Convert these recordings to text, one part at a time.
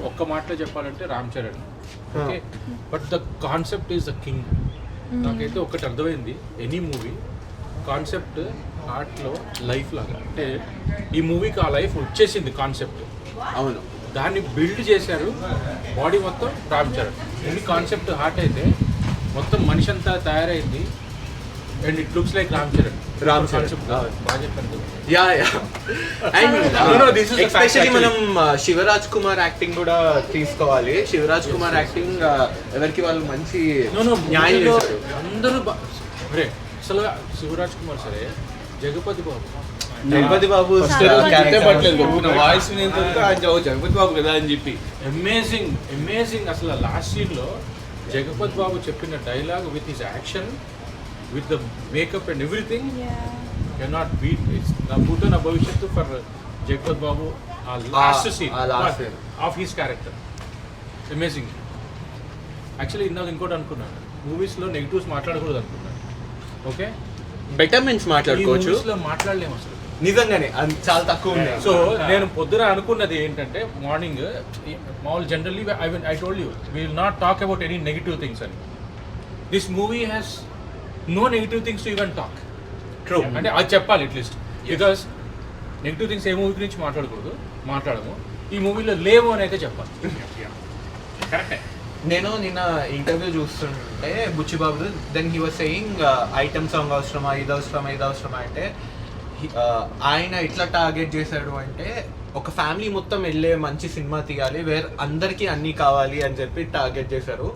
ఒక్క మాటలో చెప్పాలంటే Ram Charan, okay, but the concept is the king. నాకైతే ఒకటి అర్థమైంది, ఎనీ మూవీ కాన్సెప్ట్ ఆర్ట్లో లైఫ్ లాగా, అంటే ఈ మూవీకి ఆ లైఫ్ వచ్చేసింది కాన్సెప్ట్. అవును, దాన్ని బిల్డ్ చేశారు, బాడీ మొత్తం రామ్ చరణ్. ఎన్ని కాన్సెప్ట్ హార్ట్ అయితే మొత్తం మనిషి అంతా తయారైంది, and it looks like Ram Charan. Concept బాగా చెప్పండి. యా అండ్ ఎస్పెషల్లీ మనం శివరాజ్ కుమార్ యాక్టింగ్ కూడా తీసుకోవాలి. శివరాజ్ కుమార్ యాక్టింగ్ ఎవరికి వాళ్ళు మంచి న్యాయం చేశారు. అందరూ అరే అసలు శివరాజ్ కుమార్ సరే, జగపతి బాబు వాయిస్ జగపతి బాబు కదా అని చెప్పి అమేజింగ్ అసలు లాస్ట్ సీన్లో జగపతి బాబు చెప్పిన dialogue with his action, with the makeup and everything, cannot beat. నా భూతో నా భవిష్యత్తు ఫర్ జగపతి బాబు ఆ last scene of his character amazing. Actually ఇందాక ఇంకోటి అనుకున్నాను, మూవీస్లో నెగిటివ్స్ మాట్లాడకూడదు అనుకున్నాను. ఓకే, బెటర్మెంట్స్ మాట్లాడుకోవచ్చు, మాట్లాడలేము అసలు నిజంగానే అది చాలా తక్కువ ఉన్నాయి. సో నేను పొద్దున అనుకున్నది ఏంటంటే, మార్నింగ్ మామూలు generally I told you we will not talk about any negative things అని. This movie has no negative things to even talk. True, అంటే అది చెప్పాలి అట్లీస్ట్, బికాస్ నెగిటివ్ థింగ్స్ ఏ మూవీ గురించి మాట్లాడము, ఈ మూవీలో లేవు అని అయితే చెప్పాలి. కరెక్టే. నేను నిన్న ఇంటర్వ్యూ చూస్తుంటే Buchibabu, then he was saying item song అవసరమా, ఇది అవసరమా అంటే ఆయన ఎట్లా టార్గెట్ చేశాడు అంటే, ఒక ఫ్యామిలీ మొత్తం వెళ్ళే మంచి సినిమా తీయాలి, వేర్ అందరికీ అన్నీ కావాలి అని చెప్పి టార్గెట్ చేశారు.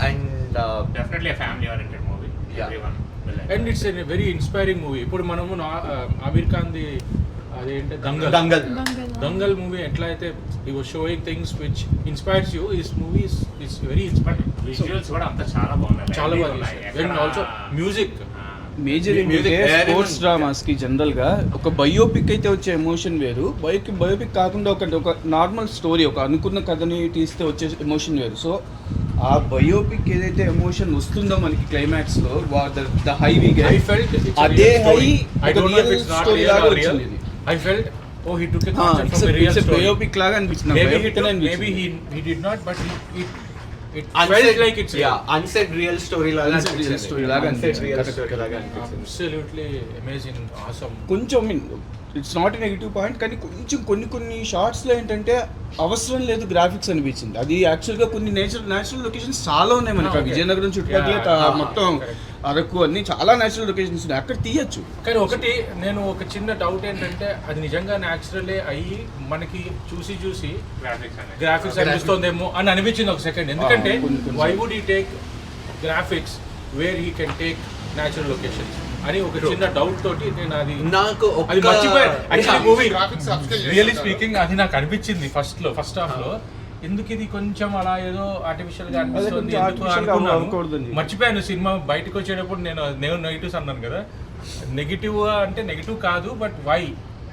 And definitely family oriented movie, everyone and it's a very inspiring movie. ఇప్పుడు మనము ఆమీర్ ఖాన్ది అదేంటి దంగల్ మూవీ ఎట్లా అయితే he was showing things which inspires you, this movie is very inspiring. Visuals కూడా అంతా చాలా బాగున్నాయి, చాలా బాగా అండ్ ఆల్సో మ్యూజిక్. మేజర్ ఏంటంటే స్పోర్ట్స్ డ్రామాస్ కి జనరల్ గా ఒక బయోపిక్ అయితే వచ్చే ఎమోషన్ వేరు, బయోపిక్ కాకుండా ఒక నార్మల్ స్టోరీ, ఒక అనుకున్న కథని తీస్తే వచ్చే ఎమోషన్ వేరు. సో ఆ బయోపిక్ ఏదైతే ఎమోషన్ వస్తుందో మనకి క్లైమాక్స్ లో ద హై వి గెట్, అదే హై స్టోరీ లాగా వచ్చింది. I felt, oh, he took a concept from a real story. Biopic లాగా అనిపించింది. Maybe he did not, but it felt like it's unsaid real story లాగా అనిపించింది. Absolutely amazing, awesome. కొంచెం it's not a negative point, కానీ కొంచెం కొన్ని షార్ట్స్లో ఏంటంటే అవసరం లేదు గ్రాఫిక్స్ అనిపించింది. అది యాక్చువల్గా కొన్ని నేచురల్ లొకేషన్స్ చాలా ఉన్నాయి మనకి, విజయనగరం చుట్టుపక్కల మొత్తం అరకు అన్ని చాలా నేచురల్ లొకేషన్స్ ఉన్నాయి, అక్కడ తీయచ్చు. కానీ నేను ఒక చిన్న డౌట్ ఏంటంటే, అది నిజంగా న్యాచురలే అయ్యి మనకి చూసి గ్రాఫిక్స్ అనిపిస్తుందేమో అని అనిపించింది ఒక సెకండ్. ఎందుకంటే why would he take graphics where he can take natural locations అని ఒక చిన్న డౌట్ తోటి నేను నాకు మూవీ రియల్లీ స్పీకింగ్ అది నాకు అనిపించింది ఫస్ట్ హాఫ్ లో. ఎందుకు ఇది కొంచెం అలా ఏదో ఆర్టిఫిషియల్ గా అనిపిస్తుంది మర్చిపోయాను. సినిమా బయటకు వచ్చేటప్పుడు నేను నెగిటివ్స్ అన్నాను కదా, నెగిటివ్ అంటే నెగిటివ్ కాదు, బట్ వై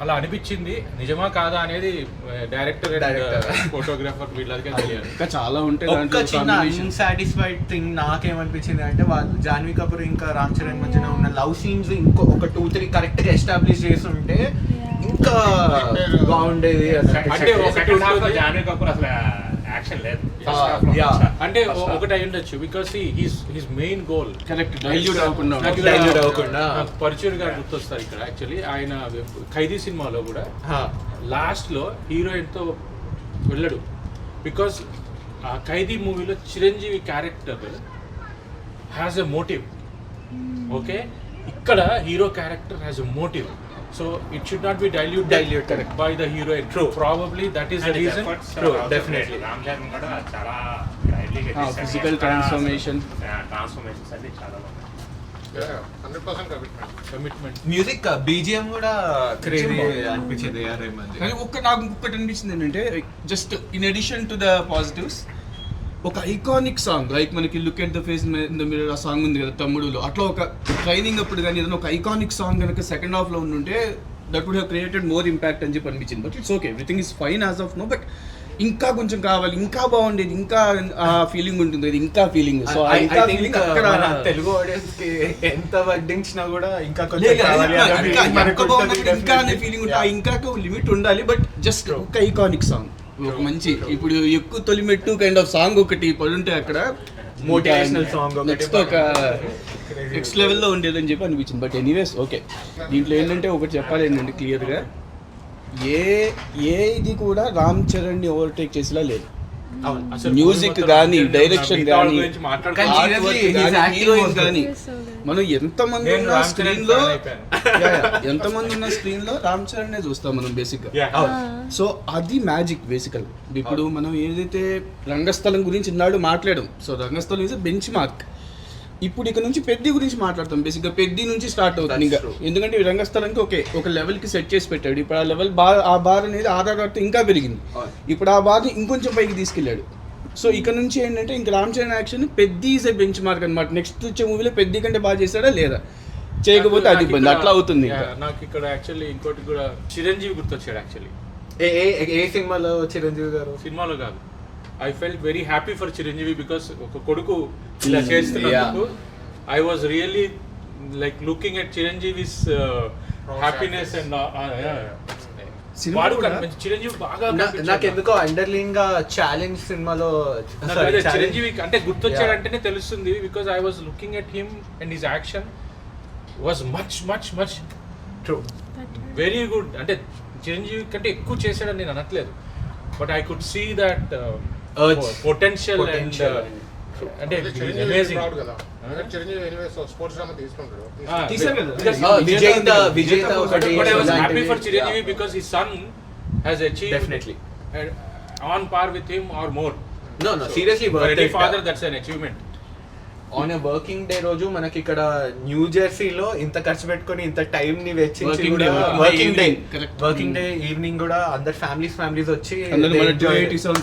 అలా అనిపించింది, నిజమా కాదా అనేది డైరెక్టర్ ఫోటోగ్రాఫర్ వీళ్ళకే తెలియాలి. ఇంకా చాలా ఉంటాయి. ఒక చిన్న అన్సాటిస్ఫైడ్ థింగ్ నాకేమనిపించింది అంటే, వాళ్ళు జాన్వీ కపూర్ ఇంకా రామ్ చరణ్ మధ్యన ఉన్న లవ్ సీన్స్ ఒక 2-3 కరెక్ట్ గా ఎస్టాబ్లిష్ చేస్తుంటే ఇంకా బాగుండేది. అంటే జాన్వీ కపూర్ అసలు యాక్షన్ లేదు, అంటే ఒకటి అయి ఉండొచ్చు, because his main goal correct dilute అవ్వకుండా. పరచూర్ గారు గుర్తొస్తారు ఇక్కడ. యాక్చువల్లీ ఆయన ఖైదీ సినిమాలో కూడా లాస్ట్ లో హీరోయిన్ తో వెళ్ళడు, బికాస్ ఆ ఖైదీ మూవీలో Chiranjeevi character has a motive. Okay, ఇక్కడ hero character has a motive. So it should not be diluted by the heroine. True. Probably that is the reason. True, definitely. Ram Charan కూడా చాలా డైరెక్ట్లీ ఫిజికల్ ట్రాన్స్ఫర్మేషన్స్ అన్ని చాలా బాగున్నాయి. 100% commitment. Music BGM కూడా crazy అనిపించేది. కానీ నాకు ఒక్కటి అనిపించింది ఏంటంటే, just in addition to the positives, ఒక ఐకానిక్ సాంగ్ లైక్ మనకి look at the face in the mirror ఆ సాంగ్ ఉంది కదా తమ్ముడులో, అట్లా ఒక ట్రైనింగ్ అప్పుడు కానీ ఏదైనా ఒక ఐకానిక్ సాంగ్ కనుక సెకండ్ హాఫ్ లో ఉండుంటే that would have created more impact అని చెప్పి అనిపించింది. But it's okay, everything is fine as of now, but ఇంకా కొంచెం కావాలి, ఇంకా బాగుండేది, ఇంకా ఫీలింగ్ ఉంటుంది, ఇంకా ఫీలింగ్. సో తెలుగు ఆడియన్స్ కి ఎంత వడ్డించినా కూడా ఇంకా ఇంకా అనే ఫీలింగ్ ఉంటుంది, ఇంకా లిమిట్ ఉండాలి, బట్ జస్ట్ ఒక ఐకానిక్ సాంగ్. ఒక మంచి ఇప్పుడు ఎక్కువ తొలిమెట్టు కైండ్ ఆఫ్ సాంగ్ ఒకటి పడుంటే అక్కడ Motivational song ఒకటి నెక్స్ట్ ఒక నెక్స్ట్ లెవెల్లో ఉండేదని చెప్పి అనిపించింది. బట్ ఎనీవేస్ ఓకే, దీంట్లో ఏంటంటే ఒకటి చెప్పాలి ఏంటంటే క్లియర్గా ఏ ఇది కూడా రామ్ చరణ్ని ఓవర్టేక్ చేసేలా లేదు. మ్యూజిక్ కానీ డైరెక్షన్ కానీ కానీ seriously, his acting heroine was కానీ good. మనం ఎంతమంది నేను ఉన్న రామ్ స్క్రీన్ చరణ్ లో fan అయిపోయాను. ఎంతమంది ఉన్న స్క్రీన్ లో రామ్ చరణ్ చూస్తాం మనం బేసిక్ గా. Yeah. సో అది మ్యాజిక్ బేసికల్. ఇప్పుడు మనం ఏదైతే రంగస్థలం గురించి ఇన్నాడు మాట్లాడడం, so Rangasthalam is bench mark. ఇప్పుడు ఇక్కడ నుంచి పెద్ది గురించి మాట్లాడతాం. బేసిక్గా పెద్ది నుంచి స్టార్ట్ అవుతుంది ఇంకా, ఎందుకంటే ఈ రంగస్థలానికి ఒక లెవెల్కి సెట్ చేసి పెట్టాడు. ఇప్పుడు ఆ లెవెల్ ఆ బార్ అనేది ఆధారపడితే ఇంకా పెరిగింది. ఇప్పుడు ఆ బార్ ఇంకొంచెం పైకి తీసుకెళ్ళాడు. సో ఇక్కడ నుంచి ఏంటంటే ఇంకా Ram Charan action Peddi is a bench mark అనమాట. నెక్స్ట్ వచ్చే మూవీలో పెద్ది కంటే బాగా చేస్తాడా లేదా, చేయకపోతే అది ఇబ్బంది, అట్లా అవుతుంది. నాకు ఇక్కడ యాక్చువల్లీ ఇంకోటి కూడా చిరంజీవి గుర్తొచ్చాడు. యాక్చువల్లీ ఏ సినిమాలో చిరంజీవి గారు? సినిమాలో కాదు, I felt very happy for Chiranjeevi because ఒక కొడుకు ఇలా చేస్తున్నందుకు I was really like looking at Chiranjeevi's happiness and వాడు చిరంజీవి బాగా నాకు ఎందుకో అండర్లైన్ గా ఛాలెంజ్ సినిమాలో చిరంజీవి అంటే గుర్తొచ్చాడంటేనే తెలుస్తుంది. Because I was looking at him and his action was much much much true, very good. అంటే చిరంజీవి కంటే ఎక్కువ చేశాడని నేను అనట్లేదు, but I could see that potential and అంటే amazing. Chiranjeevi anyways sports drama తీసుకుంటాడు. విజేత ఒకటి. But I was happy for Chiranjeevi because his son has achieved Definitely on par with him or more. No, seriously, For any father that's an achievement. On a working day రోజు మనకి ఇక్కడ new జెర్సీలో ఇంత ఖర్చు పెట్టుకొని ఇంత time ని వెచ్చించి working day evening కూడా అందరు ఫ్యామిలీస్ వచ్చి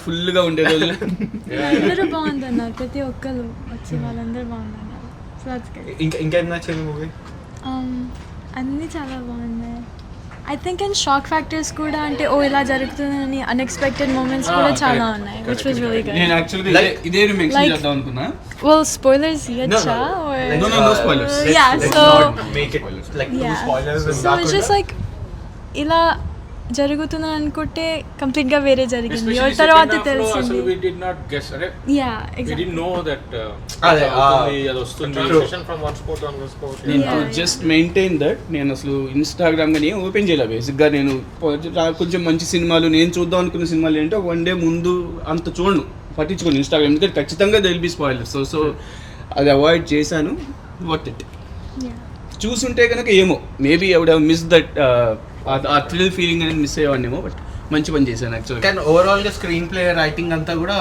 ఫుల్ గా ఉండే రోజు. అందరూ బాగుందన్నారు, ప్రతి ఒక్కరు వచ్చి వాళ్ళందరూ బాగుందన్నారు. So that's good. ఇంకేం నచ్చింది మూవీ? అన్నీ చాలా బాగున్నాయి. I think and shock factors కూడా, అంటే ఓ ఇలా జరుగుతుందని అన్ఎక్స్పెక్టెడ్ మూమెంట్స్ కూడా చాలా ఉన్నాయి, విచ్ వాజ్ రియల్లీ గుడ్. నేను యాక్చువల్గా ఇదే మెన్షన్ చేద్దాం అనుకున్నా. Well, spoilers iyacha or no spoilers. Yeah, so make it like no yeah. spoilers. So it's just like ఇలా జరుగుతుందని అనుకుంటే కంప్లీట్ గా వేరే జరిగింది, Especially తర్వాత second half లో తెలిసింది. అసలు we did not guess. అంటే Yeah, we exactly. didn't know that అదే, అది వస్తుంది. Transition from one sport to another sport. నేను Yeah. Just maintain that. నేను అసలు ఇన్స్టాగ్రామ్ కానీ ఓపెన్ చేయలేదు బేసిక్గా. నేను కొంచెం మంచి సినిమాలు నేను చూద్దాం అనుకున్న సినిమాలు ఏంటో వన్ డే ముందు అంత చూడను, పట్టించుకోండి ఇన్స్టాగ్రామ్, ఎందుకంటే ఖచ్చితంగా దిల్ బి స్పాయిలర్. సో అది అవాయిడ్ చేశాను. Worth it. Yeah. చూసుంటే కనుక ఏమో maybe I would have miss that ఆ థ్రిల్ ఫీలింగ్ అనేది మిస్ అయ్యేవాడినేమో. బట్ మంచి పని చేశాను యాక్చువల్గా. కానీ ఓవరాల్ గా స్క్రీన్ ప్లే రైటింగ్ అంతా కూడా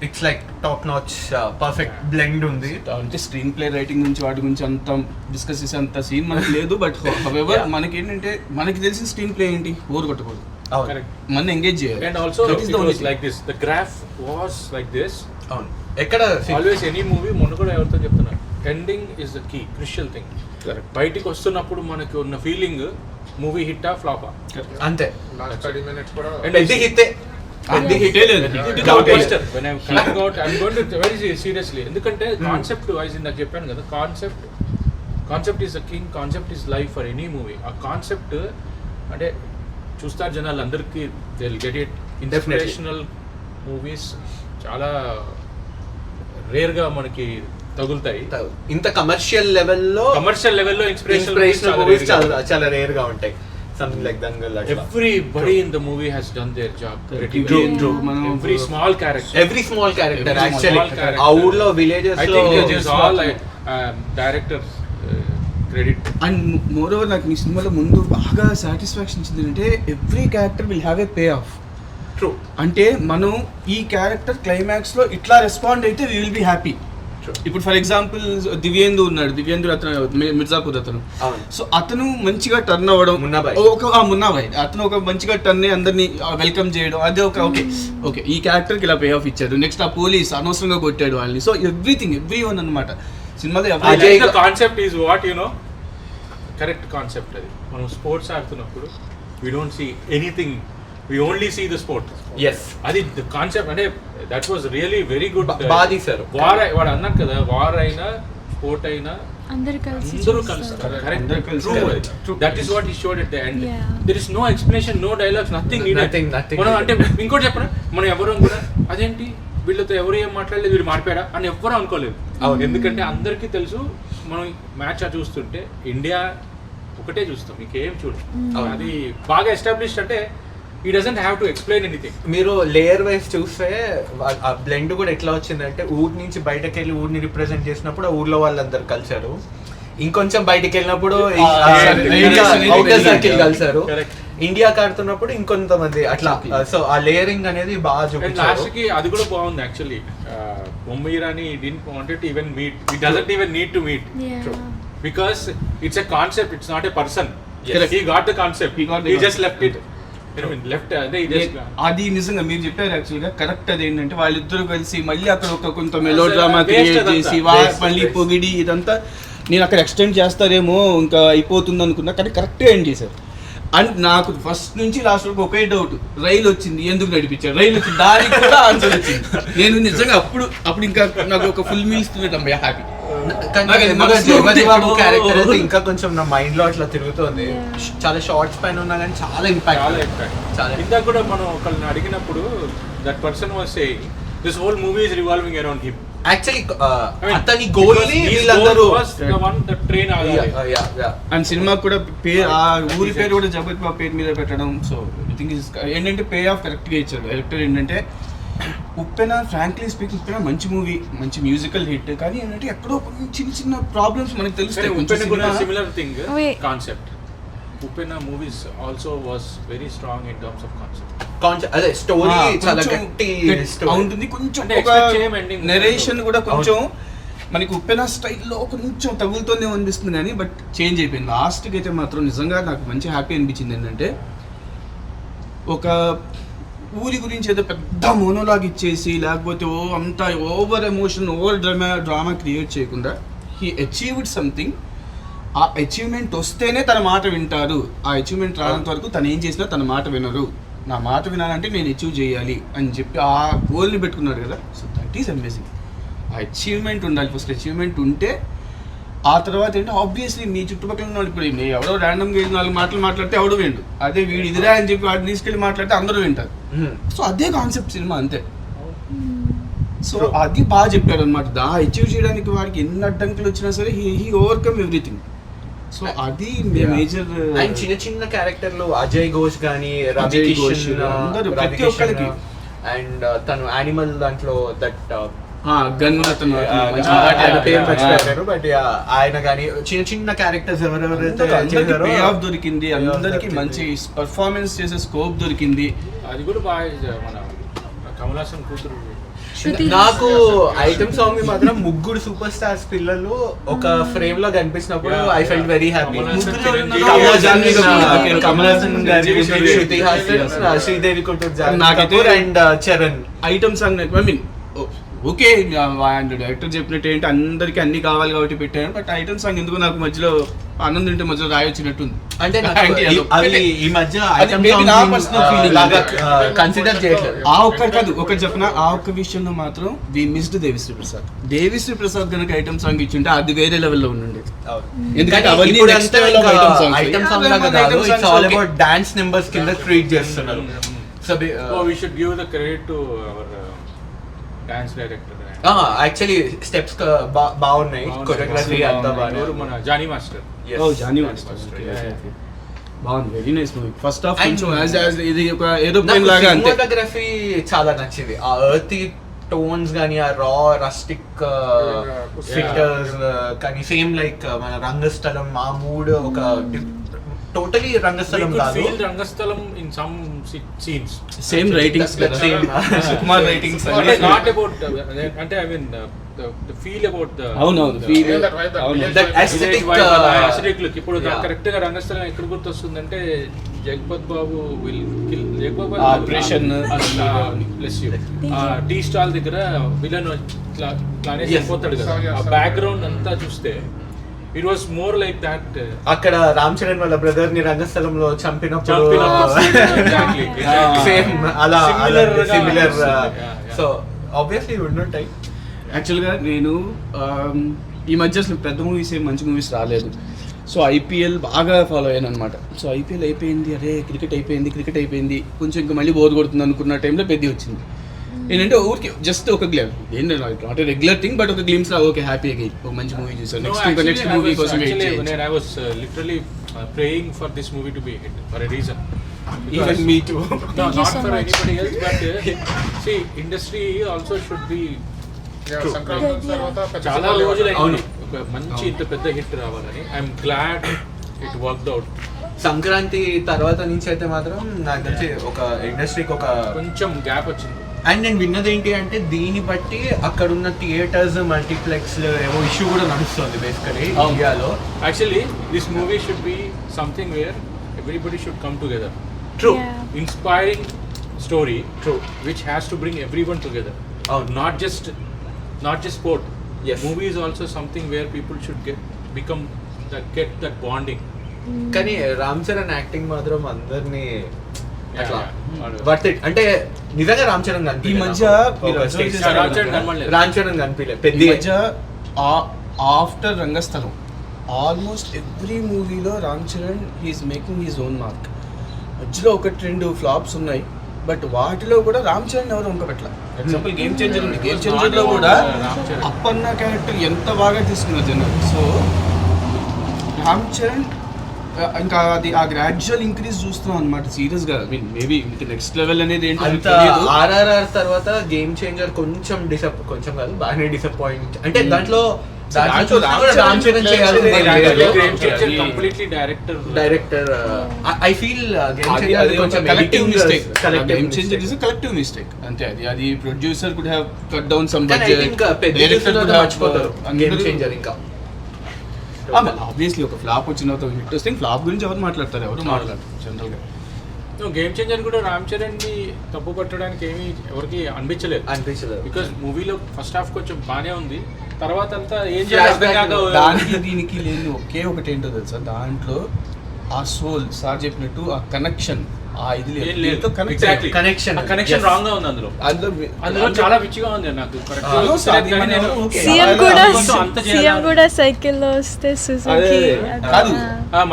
it's like top notch, perfect blend ఉంది. అంటే స్క్రీన్ ప్లే రైటింగ్ గురించి వాటి గురించి అంత డిస్కస్ చేసే అంత సీన్ మనకు లేదు. బట్ హవెవర్ మనకి ఏంటంటే మనకి తెలిసిన స్క్రీన్ ప్లే ఏంటి, బోర్ కొట్టకూడదు, Correct. మన ఎంగేజ్ చేయాలి. And also That is it the only was thing. like this. The graph was like this. అవును, ఎక్కడ ఆల్వేస్ ఎనీ మూవీ మొన్న కూడా ఎవరితో చెప్తున్నా, ending is the key, crucial thing. Correct. బయటికి వస్తున్నప్పుడు మనకి ఉన్న ఫీలింగ్ మూవీ హిట్టా ఫ్లాపా. అంతే. Last 30 minutes కూడా పెద్ద హిట్టే, పెద్ద హిట్టే లేదు. When I'm coming out, I'm going to very seriously. ఎందుకంటే కాన్సెప్ట్ వైజ్ ఇందాక చెప్పాను కదా, concept is the king, concept is life for any movie. ఆ కాన్సెప్ట్ అంటే చూస్తారు జనాలు, అందరికీ they will get it. Inspirational movies చాలా రేర్గా మనకి తగులుతాయి. ఇంత కమర్షియల్ లెవెల్లో ఇన్స్పిరేషనల్ మూవీస్ చాలా రేర్ గా ఉంటాయి. Something like Dangal. Everybody in the movie has done their job pretty True, well. true. Every small character. Every small character Every actually small character. ఆ ఊర్లో విలేజెస్ I లో think it is all director credit. And more over నాకు ఈ సినిమాలో ముందు బాగా satisfaction ఇచ్చింది అంటే every character will have a pay of. True. అంటే మనం ఈ క్యారెక్టర్ క్లైమాక్స్ లో ఇట్లా రెస్పాండ్ అయితే వీ విల్ బి హ్యాపీ. ఇప్పుడు ఫర్ ఎగ్జాంపుల్ దివ్యేందు ఉన్నాడు, దివ్యేందు అతను మిర్జాపూర్ అతను. సో అతను మంచిగా టర్న్ అవ్వడం, మున్నాబాయ్ అతను ఒక మంచిగా టర్న్ అందరినీ వెల్కమ్ చేయడం, అదే ఒక ఓకే ఈ క్యారెక్టర్కి ఇలా పే ఆఫ్ ఇచ్చాడు. నెక్స్ట్ ఆ పోలీస్ అనవసరంగా కొట్టాడు వాళ్ళని. సో ఎవ్రీ వన్ అనమాట సినిమాలో. Concept is what you know, correct concept అది. మనం స్పోర్ట్స్ ఆడుతున్నప్పుడు we don't see anything, we only see the sport. Yes. అది the concept. అంటే that was really very good. బాగా తీశారు. వాడు అన్నాడు కదా, వార్ అయినా స్పోర్ట్ అయినా అందరు కలిసి అందరూ చూస్తారు. కలుస్తారు అందరూ కరెక్ట్ కలిసి true that is what he showed at the end Yeah. There is no explanation no dialogues nothing Nothing. మనం అంటే ఇంకోటి చెప్పనా మనం ఎవరు కూడా అదేంటి వీళ్ళతో ఎవరు ఏం మాట్లాడలేదు వీడు మాట్లాడా అని ఎవ్వరూ అనుకోలేదు ఎందుకంటే అందరికీ తెలుసు మనం మ్యాచ్ చూస్తుంటే ఇండియా ఒకటే చూస్తాం ఇంకేం చూడం అది బాగా ఎస్టాబ్లిష్డ్ అంటే ఈ doesn't have to explain anything మీరు లేయర్ వైజ్ చూస్తే ఆ బ్లెండ్ కూడా ఎట్లా వచ్చిందంటే ఊరి నుంచి బయటకు వెళ్ళి ఊరిని రిప్రజెంట్ చేసినప్పుడు ఆ ఊర్లో వాళ్ళందరూ కలిసారు ఇంకొంచెం బయటకు వెళ్ళినప్పుడు అవుటర్ సర్కిల్ కలిసారు ఇండియాకి ఆడుతున్నప్పుడు ఇంకొంతమంది అట్లా సో ఆ లేయరింగ్ అనేది బాగా చూపించారు లాస్ట్ కి అది కూడా బాగుంది actually Mumbai Irani didn't wanted to even meet he doesn't even need to meet Yeah. because it's a concept it's not a person Yes. he got the concept He got the he just concept. left it I mean left they just అది నిజంగా మీరు చెప్పారు యాక్చువల్గా correct. అది ఏంటంటే వాళ్ళిద్దరు కలిసి మళ్ళీ అక్కడ ఒక కొంత మెలో డ్రామా Waste క్రియేట్ అదంతా. చేసి మళ్ళీ పొగిడి ఇదంతా నేను అక్కడ ఎక్స్టెండ్ చేస్తారేమో ఇంకా అయిపోతుంది అనుకున్నా కానీ కరెక్ట్గా ఎండ్ చేశారు. అండ్ నాకు ఫస్ట్ నుంచి లాస్ట్ వరకు ఒకే డౌట్, రైలు వచ్చింది ఎందుకు నడిపించారు, రైలు వచ్చింది దానికి కూడా ఆన్సర్ వచ్చింది. నేను నిజంగా అప్పుడు ఇంకా నాకు ఒక ఫుల్ మీల్స్ తినేటం హ్యాపీ. జగపతి బాబు క్యారెక్టర్ అయితే ఇంకా కొంచెం నా మైండ్ లో అట్లా తిరుగుతుంది. చాలా షార్ట్స్ పైన ఉన్నా కానీ చాలా చాలా ఇంపాక్ట్ impact. చాలా ఇందాక కూడా మనం ఒకళ్ళని అడిగినప్పుడు that person was saying this whole movie is revolving around him actually అతని గోల్ ని వీళ్ళందరూ అండ్ సినిమా కూడా ఆ ఊరి పేరు కూడా జగపతి బాబు పేరు మీద పెట్టడం. సో ఐ థింక్ ఏంటంటే పే ఆఫ్ కరెక్ట్గా ఇచ్చారు డైరెక్టర్. ఏంటంటే ఉప్పెన ఫ్రాంక్లీ స్పీకింగ్ ఉప్పెన మంచి మూవీ, మంచి మ్యూజికల్ హిట్. కానీ ఏంటంటే ఎక్కడో చిన్న చిన్న ప్రాబ్లమ్స్ మనకి తెలుస్తాయి. ఉప్పెన కూడా similar thing Wait. Concept. Uppena movies also was very strong in terms of concept. అదే స్టోరీ చాలా గట్టి ఉంటుంది. కొంచెం అంటే expect చేయం ending. నెరేషన్ కూడా కొంచెం మనకి ఉప్పెన స్టైల్లో కొంచెం తగులుతూనే అనిపిస్తుంది కానీ బట్ చేంజ్ అయిపోయింది. లాస్ట్కి అయితే మాత్రం నిజంగా నాకు మంచి హ్యాపీ అనిపించింది. ఏంటంటే ఒక ఊరి గురించి ఏదో పెద్ద మోనోలాగ్ ఇచ్చేసి లేకపోతే అంతా over emotion over drama create చేయకుండా హీ అచీవ్డ్ సంథింగ్. ఆ అచీవ్మెంట్ వస్తేనే తన మాట వింటారు. ఆ అచీవ్మెంట్ రానంత వరకు తను ఏం చేసినా తన మాట వినరు. నా మాట వినాలంటే నేను అచీవ్ చేయాలి అని చెప్పి ఆ గోల్ని పెట్టుకున్నాడు కదా. So that is amazing. ఆ అచీవ్మెంట్ ఉండాలి. ఫస్ట్ అచీవ్మెంట్ ఉంటే ఆ తర్వాత ఏంటంటే ఆబ్వియస్లీ మీ చుట్టుపక్కల ఉన్న వాళ్ళు ఇప్పుడు ఎవరో ర్యాండమ్గా 4 మాటలు మాట్లాడితే ఎవడు విండు. అదే వీడు ఇదిరా అని చెప్పి వాడిని తీసుకెళ్ళి మాట్లాడితే అందరూ వింటారు. సో అదే కాన్సెప్ట్ సినిమా అంతే. సో అది బాగా చెప్పాడు అనమాట. అచీవ్ చేయడానికి వాడికి ఎన్ని అడ్డంకులు వచ్చినా సరే హీ ఓవర్కమ్ ఎవ్రీథింగ్. సో అది మేజర్. అండ్ చిన్న చిన్న క్యారెక్టర్లు అజయ్ ఘోష్ కానీ రవి కిషన్ అందరూ ప్రతి ఒక్కరికి. అండ్ తను యానిమల్ దాంట్లో దట్ గన్ అతను ఆయన పేరు మర్చిపోయారు. బట్ ఆయన కానీ చిన్న చిన్న క్యారెక్టర్స్ ఎవరెవరైతే చేశారో పే ఆఫ్ దొరికింది. అందరికి మంచి పర్ఫార్మెన్స్ చేసే స్కోప్ దొరికింది. అది కూడా బాగా మన కమల్ హాసన్ కూతురు నాకు ఐటమ్ సాంగ్ ని మాత్రం ముగ్గురు సూపర్ స్టార్స్ పిల్లలు ఒక ఫ్రేమ్ లో కనిపించినప్పుడు I felt very happy. Kamal Haasan గారి శృతి హాసన్, శ్రీదేవి కుటుంబ్ Kapoor and Charan. Item song I mean okay director చెప్పినట్టు ఏంటి అందరికి అన్ని కావాలి కాబట్టి పెట్టాను. బట్ ఐటమ్ సాంగ్ ఎందుకు నాకు మధ్యలో ఆనంద్ అంటే మధ్యలో రాయొచ్చినట్టుంది. అంటే అవి ఈ మధ్య కన్సిడర్ చేయట్లేదు. ఆ ఒక్కటి కాదు, ఒకటి చెప్పిన ఆ ఒక్క విషయంలో మాత్రం వి మిస్డ్ దేవిశ్రీ ప్రసాద్. దేవిశ్రీ ప్రసాద్ కనుక ఐటమ్ సాంగ్ ఇచ్చింటే అది వేరే లెవెల్లో ఉండండి. ఎందుకంటే అవన్నీ next level of item song లాగా కాదు, it's all about dance numbers కింద ట్రీట్ చేస్తున్నారు. So we should give the credit to our dance director. Actually steps బాగున్నాయి, కొరియోగ్రఫీ అంతా బాగుంది. మన జానీ మాస్టర్. జానీ మాస్టర్ బాగుంది. Very nice movie. First half కొంచెం ఇది ఒక ఏరోప్లేన్ లాగా అంతే. ఫోటోగ్రఫీ చాలా నచ్చింది. ఆ ఎర్తీ టోన్స్ కానీ ఆ రా రస్టిక్ ఫిల్టర్స్ కానీ సేమ్ లైక్ మన రంగస్థలం ఆ మూడ్ ఒక టోటలీ రంగస్థలం కాదు, Rangasthalam in some scenes. Same writings కదా, same Sukumar writings. Not about అంటే I mean the feel about the అవునవును feel that aesthetic aesthetic look. ఇప్పుడు కరెక్ట్ గా రంగస్థలం ఎక్కడ గుర్తొస్తుందంటే Jagapathi Babu will kill Jagapathi Babu operation plus you tea stall దగ్గర విలన్ ప్లానేసి పోతాడు కదా. ఆ బ్యాక్గ్రౌండ్ అంతా చూస్తే it was more like that. అక్కడ రామ్ చరణ్ వాళ్ళ బ్రదర్ ని రంగస్థలంలో చంపినప్పుడు సేమ్ అలా similar. So obviously would not type. యాక్చువల్గా నేను ఈ మధ్య అసలు పెద్ద మూవీస్ ఏం మంచి మూవీస్ రాలేదు. సో ఐపీఎల్ బాగా ఫాలో అయ్యాను అనమాట. సో ఐపీఎల్ అయిపోయింది, అరే క్రికెట్ అయిపోయింది, కొంచెం ఇంకా మళ్ళీ బోర్ కొడుతుంది అనుకున్న టైంలో పెద్ద వచ్చింది. ఏంటంటే ఊరికి జస్ట్ ఒక గ్లిమ్, ఏంటంటే నాట్ రెగ్యులర్ థింగ్, బట్ ఒక గ్లిమ్స్ లా ఓకే హ్యాపీ అయ్యి ఒక మంచి మూవీ చూసాను. నెక్స్ట్ మూవీ కోసం I was literally praying for this movie to be a hit for a reason. Even me two. No, Thank you not so for much. anybody else, but see, industry also should be Sankranti తర్వాత పెద్ద చాలా సినిమాలు రోజులైంది అవును. ఒక మంచి ఇంత పెద్ద హిట్ రావాలని. I'm glad it worked out. Sankranti తర్వాత నుంచి అయితే మాత్రం నాకు తెలిసి ఒక ఇండస్ట్రీకి ఒక కొంచెం గ్యాప్ వచ్చింది. అండ్ నేను విన్నది ఏంటి అంటే దీన్ని బట్టి అక్కడ ఉన్న థియేటర్స్ మల్టీప్లెక్స్ ఏవో ఇష్యూ కూడా నడుస్తుంది బేసికలీ ఇండియాలో. Actually, this movie should be something where everybody should come together. True. Yeah. Inspiring story, True. which has to bring everyone together. అవును. Not just sport. Yes. Movie is also something where people should get that bonding. కానీ Ram Charan acting మాత్రం అందరినీ అట్లా Yeah. Worth it. అంటే నిజంగా రామ్ చరణ్ ఈ మధ్య మీరు observe చేశారా? రామ్ చరణ్ కనబడలేదు. రామ్ చరణ్ కనిపించలేదు పెద్ద ఈ మధ్య ఆఫ్టర్ రంగస్థలం ఆల్మోస్ట్ ఎవ్రీ మూవీలో Ram Charan he is making his own mark. మధ్యలో ఒకటి రెండు ఫ్లాప్స్ ఉన్నాయి, బట్ వాటిలో కూడా రామ్ చరణ్ ఎవరు వంకపెట్ల. ఎగ్జాంపుల్ గేమ్ చేంజర్ ఉంది, గేమ్ చేంజర్ లో కూడా రామ్ చరణ్. అప్పన్న క్యారెక్టర్ ఎంత బాగా తీసుకున్నారు జనం. సో రామ్ చరణ్ ఇంకా అది ఆ గ్రాడ్యువల్ ఇంక్రీజ్ చూస్తున్నాం అనమాట సీరియస్ గా. ఐ మీన్ మేబీ ఇంకా నెక్స్ట్ లెవెల్ అనేది ఏంటో అంత తెలియదు. ఆర్ఆర్ఆర్ తర్వాత గేమ్ చేంజర్ కొంచెం కొంచెం కాదు బాగానే డిసప్పాయింట్. అంటే దాంట్లో రామ్ చరణ్ చేయాలి Completely director. Director. I feel అది కొంచెం collective mistake. Game changer mistake. Is collective mistake అంతే. అది producer could have cut down some కానీ I think బడ్జెట్, పెద్ద మర్చిపోతారు గేమ్ చేంజర్ ఇంకా. ఆబ్వియస్లీ ఒక ఫ్లాప్ వచ్చిన తర్వాత హిట్ వస్తే ఫ్లాప్ గురించి ఎవరు మాట్లాడతారు? ఎవరు మాట్లాడతారు జనరల్ గా. గేమ్ చేంజర్ కూడా రామ్ చరణ్ ని తప్పు పట్టడానికి ఏమీ ఎవరికి అనిపించలేదు. బికాస్ మూవీలో ఫస్ట్ హాఫ్ కొంచెం బానే ఉంది, తర్వాత అంతా ఏం చేయాలి దానికి దీనికి లేని ఒకే ఒకటి ఏంటో తెలుసా, దాంట్లో ఆ సోల్ సార్ చెప్పినట్టు ఆ కనెక్షన్ ఆ ఇది ఏం లేదు. Connection. Connection Yes. రాంగ్ గా ఉంది అందులో చాలా పిచ్చిగా ఉంది నాకు. సీఎం కూడా సైకిల్లో వస్తే సుజుకి కాదు.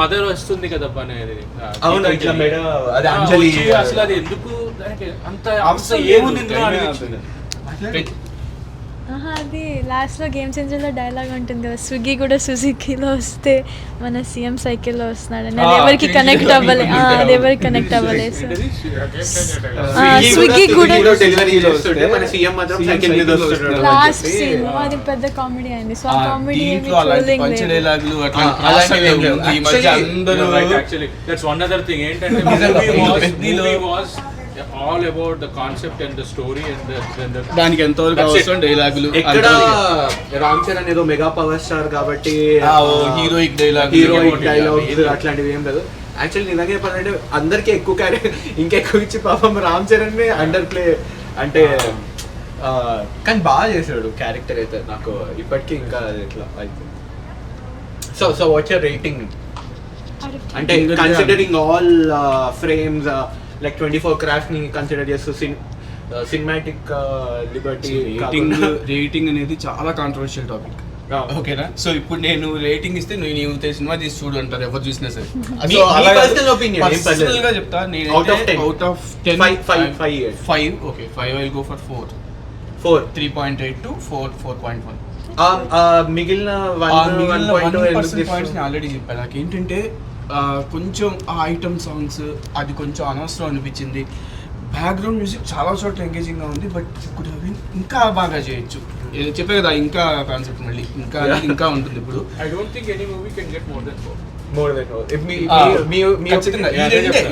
మదర్ వస్తుంది కదా అనేది. అవును ఇట్లా మెడ అది అంజలి అసలు అది ఎందుకు దానికి అంత అవసరం ఏముంది ఇందులో లేదు. అనిపించింది. అది లాస్ట్లో గేమ్ చేంజర్లో డైలాగ్ ఉంటుంది కదా, స్విగ్గీ కూడా సుజుకిలో వస్తే మన సీఎం సైకిల్లో వస్తున్నాడని. అది ఎవరికి కనెక్ట్ అవ్వలే, అది ఎవరికి కనెక్ట్ అవ్వలేదు. స్విగ్గీ కూడా డెలివరీలో వస్తుంటే మన సీఎం మాత్రం సైకిల్ మీద వస్తున్నాడు. లాస్ట్ సీన్ అది పెద్ద కామెడీ అయింది. సో ఆ కామెడీ ఏమి దీంట్లో అలాంటి ట్రోలింగ్ పంచ్ లేదు. డైలాగులు అట్లా అలాంటివి ఏం లేవు. ఈ మధ్య Actually, అందరూ Actually, that's one other thing. ఏంటంటే movie was all about the concept and the story and the దానికి ఎంతవరకు That's it. అవసరం డైలాగులు ఎక్కడ రామ్ చరణ్ ఏదో మెగా పవర్ స్టార్ కాబట్టి హీరోయిక్ డైలాగ్ హీరోయిక్ డైలాగ్స్ అట్లాంటివి ఏం లేదు. యాక్చువల్లీ నిజంగా చెప్పాలంటే అందరికీ ఎక్కువ ఇంకెక్కువ ఇచ్చి పాపం రామ్ చరణ్ ని అండర్ ప్లే అంటే కానీ బాగా చేశాడు క్యారెక్టర్ అయితే. నాకు ఇప్పటికీ ఇంకా ఇట్లా అయితే. సో వాట్స్ యువర్ రేటింగ్ అంటే considering all frames like 24 craft ని కన్సిడర్ చేస్తూ సినిమాటిక్ లిబర్టీ రేటింగ్ అనేది చాలా కాంట్రవర్షియల్ టాపిక్. ఓకేనా? సో ఇప్పుడు నేను రేటింగ్ ఇస్తే నువ్వు సినిమా తీసి చూడు అంటారు ఎవరు చూసినా సరే. పర్సనల్ ఒపీనియన్ పర్సనల్ గా చెప్తా నేను Out of 10. Out of 10 5 okay 5 I will go for 4 3.8 to 4.1. మిగిలిన పాయింట్స్ ఆల్రెడీ చెప్పాను. నాకు ఏంటంటే కొంచెం ఆ ఐటమ్ సాంగ్స్ అది కొంచెం అనవసరం అనిపించింది. బ్యాక్గ్రౌండ్ మ్యూజిక్ చాలా చోట్ల ఎంగేజింగ్ గా ఉంది, బట్ ఇప్పుడు ఇంకా బాగా చేయొచ్చు. చెప్పే కదా ఇంకా కాన్సెప్ట్ మళ్ళీ ఇంకా ఉంటుంది. ఇప్పుడు I don't think any movie can get more than 4.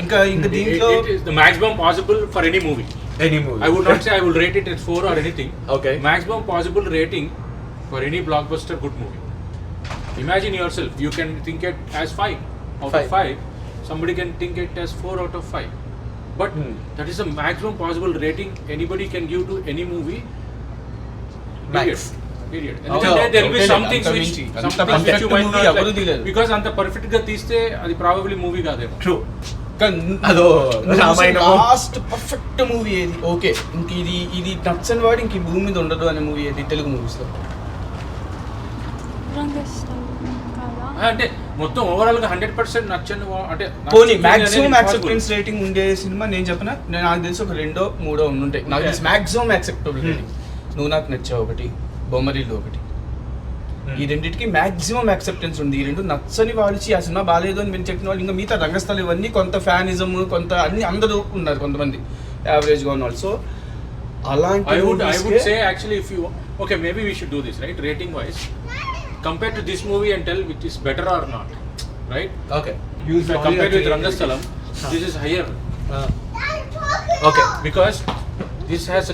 ఇంకా దీంట్లో It is the maximum possible for any movie. Any movie I would not say I will rate it as 4 or anything. Okay. Maximum possible rating for any blockbuster good movie. Imagine yourself, you can think it as 5 out of 5. Somebody can think it as 4 out of 5. But that is the maximum possible rating anybody can give to any movie. Max. Period. Oh, ఎందుకంటే there will be okay. some things అంత which మించి. some అంత things which you might perfect not movie ఎవరు like. తీయలేరు. Because అంత perfect గా తీస్తే అది probably movie కాదేమో. ట్రూ అదో రామాయణం లాస్ట్ పర్ఫెక్ట్ మూవీ ఏది? ఓకే ఇంక ఇది నచ్చని వాడు ఇంక ఈ భూమి మీద ఉండదు అనే మూవీ ఏది తెలుగు మూవీస్ లో? రంగస్థలం కాదా? అంటే మొత్తం ఓవరాల్ గా 100% నచ్చని అంటే పోనీ నచ్చుతుంది మాక్సిమం అనేది యాక్సెప్టెన్స్ impossible. రేటింగ్ ఉండే సినిమా నేను చెప్పిన నాకు తెలిసి ఒక 2 3 ఉంటాయి. నాకు తెలిసి మాక్సిమం యాక్సెప్టబుల్ రేటింగ్ నువ్వు నాకు నచ్చావు ఒకటి, బొమ్మరిల్లు ఒకటి. ఈ రెండింటికి మాక్సిమం యాక్సెప్టెన్స్ ఉంది. ఈ రెండు నచ్చని వాడిచి ఆ సినిమా బాగాలేదు అని మేము చెప్పిన వాళ్ళు ఇంకా మిగతా రంగస్థలం ఇవన్నీ కొంత ఫ్యానిజం కొంత అన్ని అందరూ ఉన్నారు, కొంతమంది యావరేజ్గా ఉన్న వాళ్ళు. సో అలాంటి I would say actually if you okay maybe we should do this right rating wise compare to this movie and tell which is better or not, right? Okay If I compare with Rangasthalam, this is higher okay because this has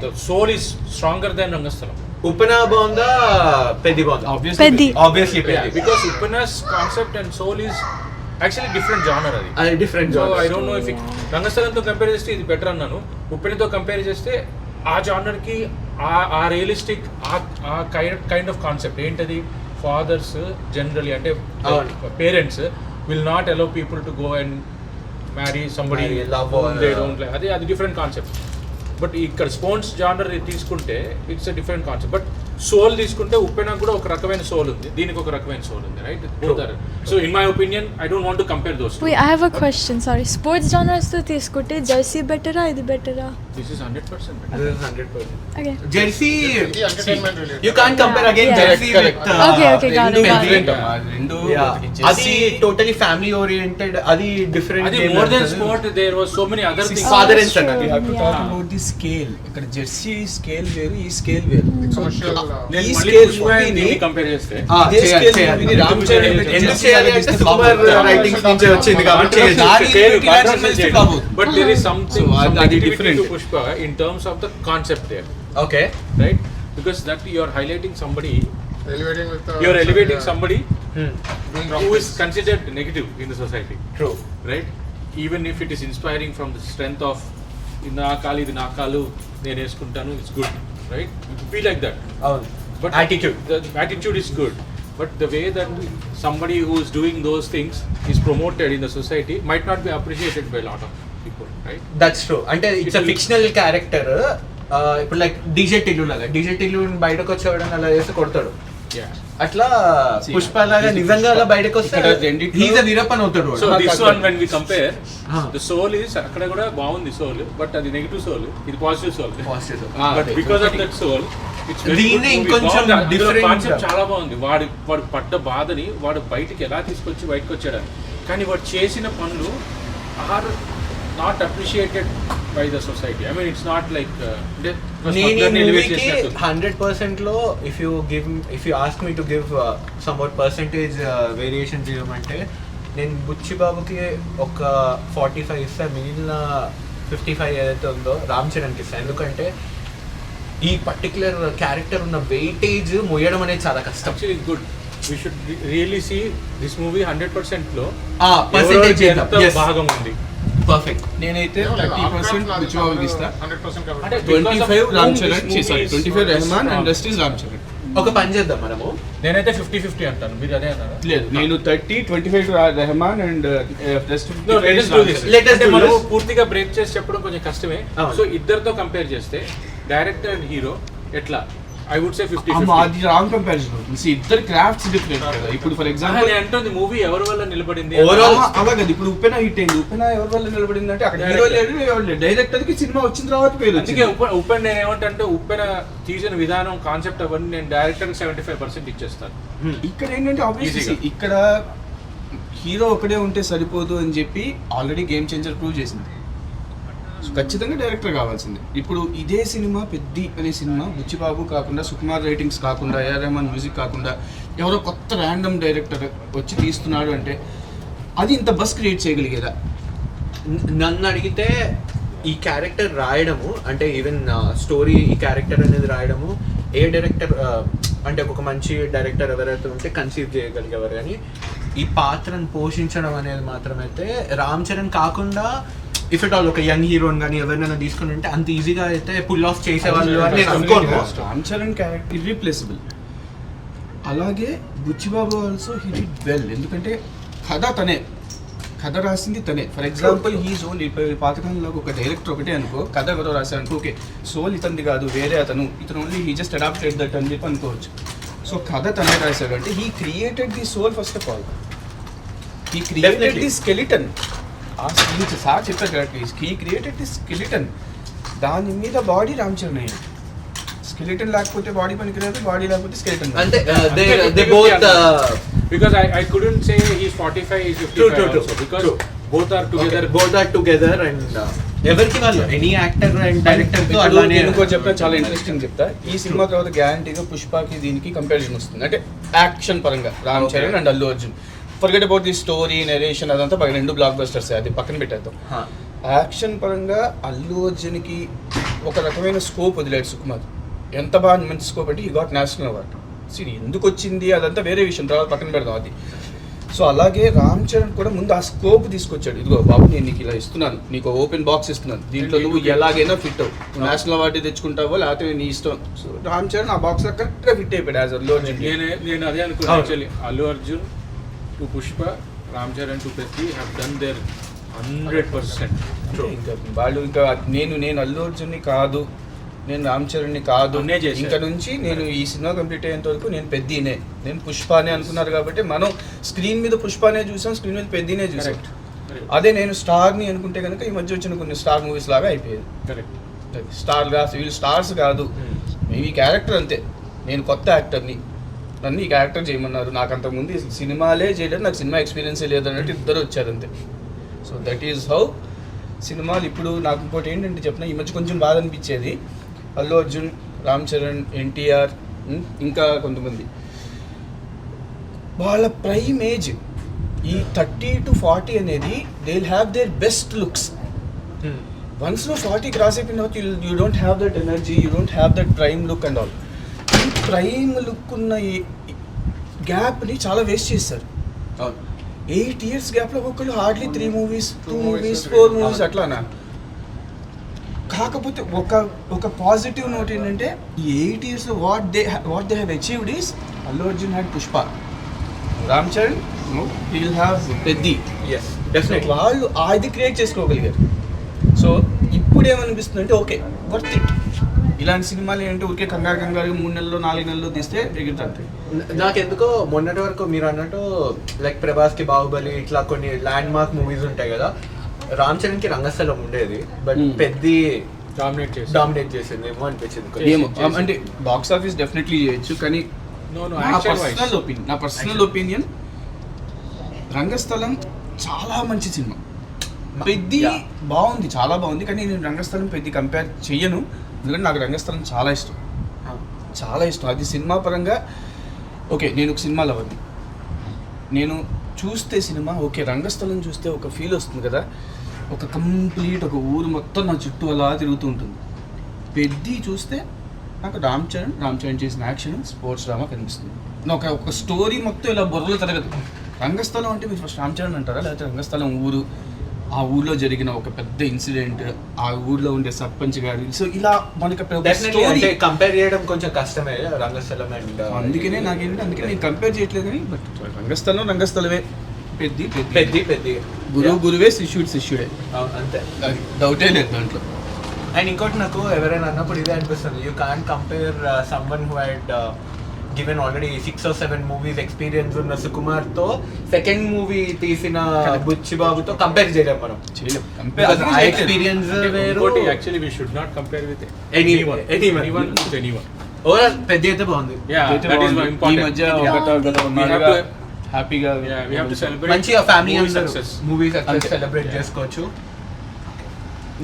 the soul is stronger than Rangasthalam. ఉప్పెన బాగుందా పెద్ది బాగుందా? Peddi. Obviously Yeah, Peddi because Uppana's concept and soul is actually different genre అది. అది different So I don't know if రంగస్థలంతో compare చేస్తే ఇది better అన్నాను, ఉప్పెనతో compare చేస్తే ఆ జానర్ కి ఆ రియలిస్టిక్ ఆ కైండ్ ఆఫ్ కాన్సెప్ట్ ఏంటది, ఫాదర్స్ జనరలీ అంటే parents will not allow people to go and marry somebody, Marry, love or- they don't like, అది డిఫరెంట్ కాన్సెప్ట్. బట్ ఇక్కడ స్పోన్స్ జానర్ తీసుకుంటే it's a different concept. But soul తీసుకుంటే ఉప్పెనకు కూడా ఒక రకమైన సోల్ ఉంది, దీనికి ఒక రకమైన సోల్ ఉంది, right? So in my opinion I don't want to compare those. Wait, I have a question. Sorry. Sports genres తో తీసుకుంటే జెర్సీ బెటరా ఇది బెటరా? This is 100% Okay. జెర్సీ ఇది entertainment related. You can't compare again Yeah. Jersey Correct. Okay, got it. రెండు అది totally family oriented, అది different. అది more then sport, there was so many other things. Father and that's son. true. We have to talk Yeah. about the scale. ఇక్కడ Jersey scale వేరు, ఈ scale వేరు. Commercial, నేను ఈ మళ్ళీ scale పుష్ప and movie దీన్ని ని- కంపేర్ చేస్తే ఇదే చేయాలి, scale చేయాలి. movie ని రామ్ చరణ్ ఎందుకు ఎందుకు జెర్సీ చేయాలి లాగా అంటే తీస్తే సుకుమార్ బాగుంటుంది. రైటింగ్స్ నుంచి వచ్చింది కాబట్టి చేయొచ్చు. దాని Scale, రేటింగ్ controversial యాక్చువల్ చేయడం. కాదు. But there is something, So, some అది negativity different. to Pushpa in terms of the concept there, okay right? Because that you are highlighting somebody, Elevating with the. you are elevating somebody Doing wrong who is things. considered negative in the society, true. right? Even if it is inspiring from the strength of ఇది నా కాలు ఇది నా కాలు నేను వేసుకుంటాను, it's good, right? You could be like that. అవును. But Attitude. the attitude is good. But the way that somebody who is doing those things is promoted in the society might not be appreciated by a lot of people, right? That's true. అంటే it's It will- fictional character. ఇప్పుడు like DJ Tillu లాగా, DJ Tillu బయటకు వచ్చేవాడు అలా చేసి కొడతాడు. Yeah. అట్లా See, Pushpa లాగా నిజంగా అలా బయటకు వస్తే ఇక్కడ రెండిట్లో- హీజ్ అ వీరప్పన్ అవుతాడు వాడు. So this one when we compare, Ah. the soul is అక్కడ కూడా బాగుంది soul, but అది నెగిటివ్ soul, ఇది positive soul. Positive. But because of that soul, it's very దీన్నే good movie. ఇంకొంచెం బాగుంది. అందులో different concept గా. చాలా బాగుంది. వాడు పడ్డ బాధని వాడు బయటికి ఎలా తీసుకొచ్చి బయటకు వచ్చాడని, కానీ వాడు చేసిన పనులు are not appreciated by the society. I mean it's not like నేను ఈ మూవీకి 100% లో if you ask me to give some what percentage variation చేయమంటే నేను బుచ్చి బాబుకి ఒక 45 ఇస్తా, మిగిలిన 55 ఏదైతే ఉందో రామ్ చరణ్కి ఇస్తాను. ఎందుకంటే ఈ పర్టికులర్ క్యారెక్టర్ ఉన్న వెయిటేజ్ మోయడం అనేది చాలా కష్టం. Actually good. We should really see this movie 100% లో పర్సెంటేజ్ ఎవరికి ఎంత భాగం ఉంది. పర్ఫెక్ట్. నేనైతే No, like, 30% Afghan బుచ్చిబాబుకి ఇస్తా, 100% కాబట్టి. అంటే 25 Ram whom Charan, this movie is 25 Rahman strong. And rest is Ram Charan. ఒక పని చేద్దాం మనము. నేనైతే 50-50 అంటాను, మీరు అదే అన్నారా? లేదు, నేను 30-25 Rahman and rest No, let us do this. Let us అంటే do మనము this. పూర్తిగా బ్రేక్ చేసి చెప్పడం కొంచెం కష్టమే. అవును. సో ఇద్దరితో కంపేర్ చేస్తే డైరెక్టర్ అండ్ హీరో ఎట్లా, ఐ వుడ్ సే 50-50. అమ్మా, అది రాంగ్ కంపారిజన్ అవుతుంది. See, ఇద్దరు క్రాఫ్ట్స్ డిఫరెంట్ కదా. ఇప్పుడు ఫర్ ఎగ్జాంపుల్ నేను అంటుంది మూవీ ఎవరి వల్ల నిలబడింది Overall- అలాగే ఇప్పుడు ఉప్పెన హిట్ అయింది. ఉప్పెన ఎవరి వల్ల నిలబడింది అంటే అక్కడ హీరో లేడు, ఎవరు లేడు. డైరెక్టర్ కి సినిమా వచ్చిన తర్వాత పేరు అందుకే వచ్చింది. ఉప్పెన నేను ఏమంటే ఉప్పెన తీసిన విధానం, కాన్సెప్ట్ అవన్నీ నేను డైరెక్టర్ 75% ఇచ్చేస్తాను. ఇక్కడ ఏంటంటే ఆబ్వియస్లీ Easy గా. ఇక్కడ హీరో ఒకడే ఉంటే సరిపోదు అని చెప్పి ఆల్రెడీ గేమ్ చేంజర్ ప్రూవ్ చేసింది. సో ఖచ్చితంగా డైరెక్టర్ కావాల్సిందే. ఇప్పుడు ఇదే సినిమా పెద్ది అనే సినిమా బుచ్చిబాబు కాకుండా, సుకుమార్ రైటింగ్స్ కాకుండా, ఏఆర్ రెహమాన్ మ్యూజిక్ కాకుండా ఎవరో కొత్త ర్యాండమ్ డైరెక్టర్ వచ్చి తీస్తున్నాడు అంటే అది ఇంత బస్ క్రియేట్ చేయగలిగేదా? నన్ను అడిగితే ఈ క్యారెక్టర్ రాయడము అంటే ఈవెన్ స్టోరీ ఈ క్యారెక్టర్ అనేది రాయడము ఏ డైరెక్టర్ అంటే ఒక మంచి డైరెక్టర్ ఎవరైతే ఉంటే కన్సీవ్ చేయగలిగేవారు. కానీ ఈ పాత్రను పోషించడం అనేది మాత్రమైతే రామ్ చరణ్ కాకుండా ఇఫ్ ఇట్ ఆల్ ఒక యంగ్ హీరోని కానీ ఎవరినైనా తీసుకుని ఉంటే అంత ఈజీగా అయితే పుల్ ఆఫ్ చేసేవాళ్ళు అని నేను అనుకోను. Ram Charan character irreplaceable. అలాగే Buchi Babu also he did well. ఎందుకంటే కథ రాసింది తనే. ఫర్ ఎగ్జాంపుల్ హీ సోల్ పాతకాలంలో ఒక డైరెక్టర్ ఒకటే అనుకో, కథ ఎవరో రాశారనుకో, ఓకే సోల్ ఇతనిది కాదు వేరే ఇతను only he just adapted that అని చెప్పి అనుకోవచ్చు. సో కథ తనే రాశాడు అంటే he created the soul first of all, he created the skeleton. ఆ స్క్రీన్ సార్ చెప్పారు correct, he created the skeleton. దాని మీద బాడీ రామ్ చరణ్ అయ్యాడు. స్కెలిటన్ లేకపోతే బాడీ పనికిరాదు, బాడీ లేకపోతే స్కెలిటన్. అంటే they both because I couldn't say he's 45, he's 55 True. also, because both are together. And ఎవరికి వాళ్ళు ఎనీ యాక్టర్ అండ్ డైరెక్టర్ తో ఇప్పుడు అలానే నేను ఇంకో చెప్తా, చాలా ఇంట్రెస్టింగ్ చెప్తా. ఈ సినిమా తర్వాత గ్యారంటీగా పుష్పకి దీనికి కంపారిజన్ వస్తుంది, అంటే యాక్షన్ పరంగా Ram Charan and Allu Arjun. Forget about the story, narration అదంతా పక్కన, 2 బ్లాక్ బస్టర్స్, అది పక్కన పెట్టేద్దాం. యాక్షన్ పరంగా అల్లు అర్జున్కి ఒక రకమైన స్కోప్ వదిలేడు సుకుమార్. ఎంత బాగా మంచి స్కోప్ అంటే ఈ గాట్ నేషనల్ అవార్డు. సరే ఎందుకు వచ్చింది అదంతా వేరే విషయం, తర్వాత పక్కన పెడదాం అది. సో అలాగే రామ్ చరణ్ కూడా ముందు ఆ స్కోప్ తీసుకొచ్చాడు. ఇదిగో బాబు నేను నీకు ఇలా ఇస్తున్నాను, నీకు ఓపెన్ బాక్స్ ఇస్తున్నాను, దీంట్లో నువ్వు ఎలాగైనా ఫిట్ అవు, నేషనల్ అవార్డు తెచ్చుకుంటావో లేకపోతే నీ ఇష్టం. సో రామ్ చరణ్ ఆ బాక్స్లో కరెక్ట్గా ఫిట్ అయిపోయాడు యాజ్ అల్లు అర్జున్. నేను అదే అనుకున్నాను actually. Allu Arjun to Pushpa, Ram Charan to Peddi have done there 100%. ఇంకా వాళ్ళు ఇంకా నేను అల్లు అర్జున్ని కాదు, నేను రామ్ చరణ్ని కాదు, అన్నే చేశారు. ఇంకా నుంచి నేను ఈ సినిమా కంప్లీట్ అయ్యేంత వరకు నేను పెద్దినే, నేను పుష్పనే అనుకున్నారు కాబట్టి మనం స్క్రీన్ మీద పుష్పనే చూసాం, స్క్రీన్ మీద పెద్దినే చూసాం. అదే నేను స్టార్ని అనుకుంటే కనుక ఈ మధ్య వచ్చిన కొన్ని స్టార్ మూవీస్ లాగా అయిపోయేది. స్టార్ కాదు, వీళ్ళు స్టార్స్ కాదు, ఈ క్యారెక్టర్ అంతే, నేను కొత్త యాక్టర్ని, నన్ను ఈ క్యారెక్టర్ చేయమన్నారు, నాకు అంతకుముందు సినిమాలే చేయలేదు, నాకు సినిమా ఎక్స్పీరియన్సే లేదు అన్నట్టు ఇద్దరు వచ్చారు అంతే. సో దట్ ఈస్ హౌ సినిమాలు. ఇప్పుడు నాకు ఇంకోటి ఏంటంటే చెప్పిన, ఈ మధ్య కొంచెం బాధ అనిపించేది, అల్లు అర్జున్, రామ్ చరణ్, ఎన్టీఆర్, ఇంకా కొంతమంది వాళ్ళ ప్రైమ్ ఏజ్ ఈ 30 to 40 అనేది they will have their best looks. Once నువ్వు 40 క్రాస్ అయిపోయిన తర్వాత you don't have that energy, you don't have that prime look and all. ఈ ప్రైమ్ లుక్ ఉన్న ఈ గ్యాప్ని చాలా వేస్ట్ చేస్తారు. 8 years గ్యాప్లో ఒక్కళ్ళు హార్డ్లీ 3 movies, 2 movies, 4 movies అట్లానా. కాకపోతే ఒక పాజిటివ్ నోట్ ఏంటంటే ఈ 8 yearsలో what they have achieved is Allu Arjun had Pushpa, Ram Charan he will have Peddi. వాళ్ళు అది క్రియేట్ చేసుకోగలిగారు. సో ఇప్పుడు ఏమనిపిస్తుంది అంటే ఓకే వర్త్ ఇట్, ఇలాంటి సినిమాలు ఏంటంటే ఊరికే కంగారు 3 నెలల్లో 4 నెలల్లో తీస్తే ఎగురుతుంది. నాకెందుకో మొన్నటి వరకు మీరు అన్నట్టు లైక్ ప్రభాస్కి బాహుబలి ఇట్లా కొన్ని ల్యాండ్ మార్క్ మూవీస్ ఉంటాయి కదా, రామ్ చరణ్కి రంగస్థలం ఉండేది, బట్ పెద్ది డామినేట్ చేసింది ఏమో అనిపించింది. ఏమో అంటే బాక్స్ ఆఫీస్ డెఫినెట్లీ చేయొచ్చు, కానీ నా పర్సనల్ ఒపీనియన్ రంగస్థలం చాలా మంచి సినిమా, పెద్ది బాగుంది, చాలా బాగుంది, కానీ నేను రంగస్థలం పెద్ది కంపేర్ చెయ్యను, ఎందుకంటే నాకు రంగస్థలం చాలా ఇష్టం. అది సినిమా పరంగా ఓకే. నేను ఒక సినిమా లవర్ని, నేను చూస్తే సినిమా ఓకే, రంగస్థలం చూస్తే ఒక ఫీల్ వస్తుంది కదా, ఒక కంప్లీట్ ఒక ఊరు మొత్తం నా చుట్టూ అలా తిరుగుతూ ఉంటుంది. పెద్ది చూస్తే నాకు రామ్ చరణ్ చేసిన యాక్షన్, స్పోర్ట్స్ డ్రామా కనిపిస్తుంది. ఒక స్టోరీ మొత్తం ఇలా బుర్రలో తిరగదు. రంగస్థలం అంటే మీరు ఫస్ట్ రామ్ చరణ్ అంటారా, లేకపోతే రంగస్థలం ఊరు, ఆ ఊర్లో జరిగిన ఒక పెద్ద ఇన్సిడెంట్, ఆ ఊర్లో ఉండే సర్పంచ్ గారు, సో ఇలా మనకి కంపేర్ చేయడం కొంచెం కష్టమే రంగస్థలం అండ్ అందుకనే నేను కంపేర్ చేయట్లేదు కానీ, బట్ రంగస్థలమే, పెద్ది గురువే శిష్యుడే అంతే, డౌటే లేదు దాంట్లో. అండ్ ఇంకోటి నాకు ఎవరైనా అన్నప్పుడు ఇదే అనిపిస్తుంది, you can't compare someone who had given already 6 or 7 movies experience ఉన్న సుకుమార్ తో సెకండ్ మూవీ తీసిన బుచ్చిబాబుతో కంపేర్ చేయలేం మనం. Experience actually we should not compare with anyone. Overall పెద్ద అయితే బాగుంది, ఈ మధ్య హ్యాపీగా మంచిగా ఫ్యామిలీ మూవీ సక్సెస్ సెలబ్రేట్ చేసుకోవచ్చు.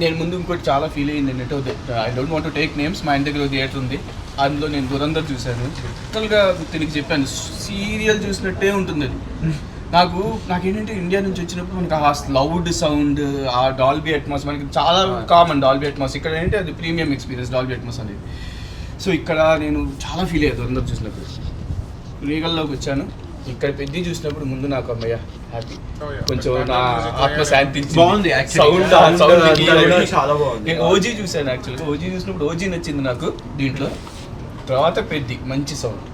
నేను ముందు ఇంకోటి చాలా ఫీల్ అయ్యింది ఏంటంటే, I don't want to take names, మా ఇంటి దగ్గర థియేటర్ ఉంది, అందులో నేను దురంధర్ చూశాను. టోటల్గా తిరిగి చెప్పాను, సీరియల్ చూసినట్టే ఉంటుంది అది. నాకేంటంటే ఇండియా నుంచి వచ్చినప్పుడు మనకి ఆ లౌడ్ సౌండ్, ఆ డాల్బీ అట్మాస్ మనకి చాలా కామన్, డాల్బీ అట్మాస్. ఇక్కడ ఏంటంటే అది ప్రీమియం ఎక్స్పీరియన్స్ డాల్బీ అట్మాస్ అనేది. సో ఇక్కడ నేను చాలా ఫీల్ అయ్యాను దురంధర్ చూసినప్పుడు. రీగల్లోకి వచ్చాను, ఇక్కడ పెద్ద చూసినప్పుడు ముందు నాకు అమ్మయ్య హ్యాపీ, కొంచెం నా ఆత్మ శాంతించి బాగుంది. చాలా బాగుంది. నేను ఓజీ చూశాను యాక్చువల్గా, ఓజీ చూసినప్పుడు ఓజీ నచ్చింది నాకు దీంట్లో, తర్వాత పెద్ద మంచి సౌండ్.